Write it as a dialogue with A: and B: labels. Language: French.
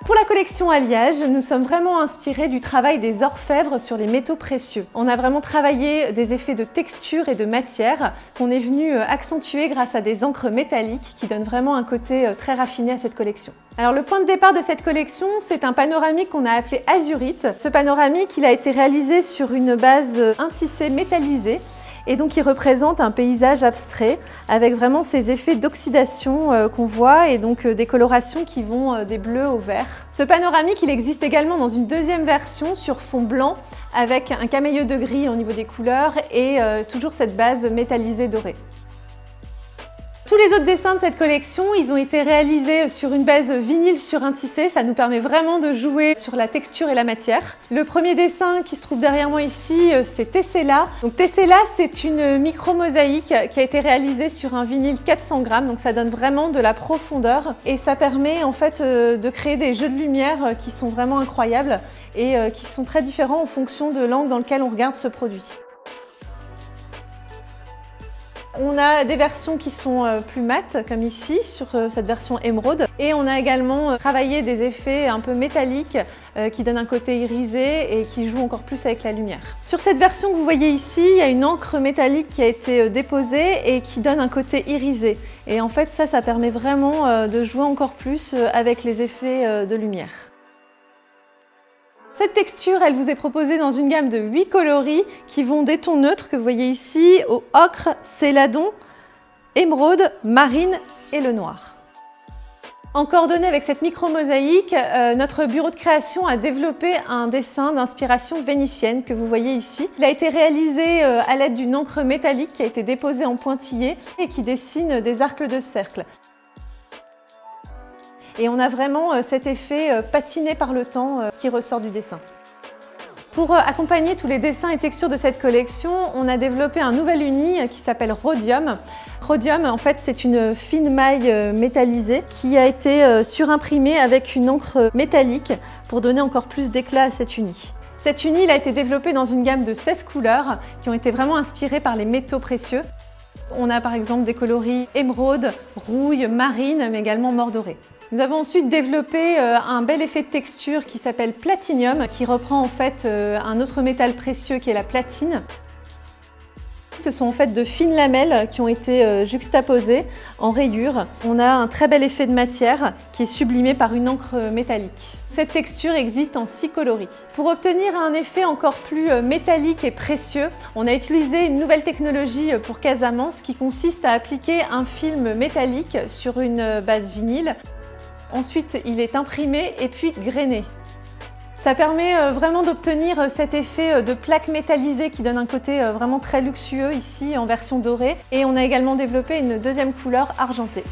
A: Pour la collection alliage, nous sommes vraiment inspirés du travail des orfèvres sur les métaux précieux. On a vraiment travaillé des effets de texture et de matière qu'on est venu accentuer grâce à des encres métalliques qui donnent vraiment un côté très raffiné à cette collection. Alors le point de départ de cette collection, c'est un panoramique qu'on a appelé Azurite. Ce panoramique, il a été réalisé sur une base incissée métallisée. Et donc il représente un paysage abstrait avec vraiment ces effets d'oxydation qu'on voit et donc des colorations qui vont des bleus au vert. Ce panoramique, il existe également dans une deuxième version sur fond blanc avec un camélieu de gris au niveau des couleurs et toujours cette base métallisée dorée. Tous les autres dessins de cette collection, ils ont été réalisés sur une base vinyle sur un tissé. Ça nous permet vraiment de jouer sur la texture et la matière. Le premier dessin qui se trouve derrière moi ici, c'est Tessella. Donc Tessella, c'est une micro-mosaïque qui a été réalisée sur un vinyle 400 grammes. Donc ça donne vraiment de la profondeur et ça permet en fait de créer des jeux de lumière qui sont vraiment incroyables et qui sont très différents en fonction de l'angle dans lequel on regarde ce produit. On a des versions qui sont plus mates, comme ici, sur cette version émeraude. Et on a également travaillé des effets un peu métalliques qui donnent un côté irisé et qui jouent encore plus avec la lumière. Sur cette version que vous voyez ici, il y a une encre métallique qui a été déposée et qui donne un côté irisé. Et en fait, ça permet vraiment de jouer encore plus avec les effets de lumière. Cette texture, elle vous est proposée dans une gamme de 8 coloris qui vont des tons neutres que vous voyez ici au ocre, céladon, émeraude, marine et le noir. En coordonnée avec cette micro-mosaïque, notre bureau de création a développé un dessin d'inspiration vénitienne que vous voyez ici. Il a été réalisé à l'aide d'une encre métallique qui a été déposée en pointillé et qui dessine des arcs de cercle. Et on a vraiment cet effet patiné par le temps qui ressort du dessin. Pour accompagner tous les dessins et textures de cette collection, on a développé un nouvel uni qui s'appelle Rhodium. Rhodium, en fait, c'est une fine maille métallisée qui a été surimprimée avec une encre métallique pour donner encore plus d'éclat à cet uni. Cet uni, il a été développé dans une gamme de 16 couleurs qui ont été vraiment inspirées par les métaux précieux. On a par exemple des coloris émeraude, rouille, marine, mais également mordoré. Nous avons ensuite développé un bel effet de texture qui s'appelle Platinium, qui reprend en fait un autre métal précieux qui est la platine. Ce sont en fait de fines lamelles qui ont été juxtaposées en rayures. On a un très bel effet de matière qui est sublimé par une encre métallique. Cette texture existe en 6 coloris. Pour obtenir un effet encore plus métallique et précieux, on a utilisé une nouvelle technologie pour Casamance qui consiste à appliquer un film métallique sur une base vinyle. Ensuite, il est imprimé et puis grainé. Ça permet vraiment d'obtenir cet effet de plaque métallisée qui donne un côté vraiment très luxueux ici en version dorée. Et on a également développé une deuxième couleur argentée.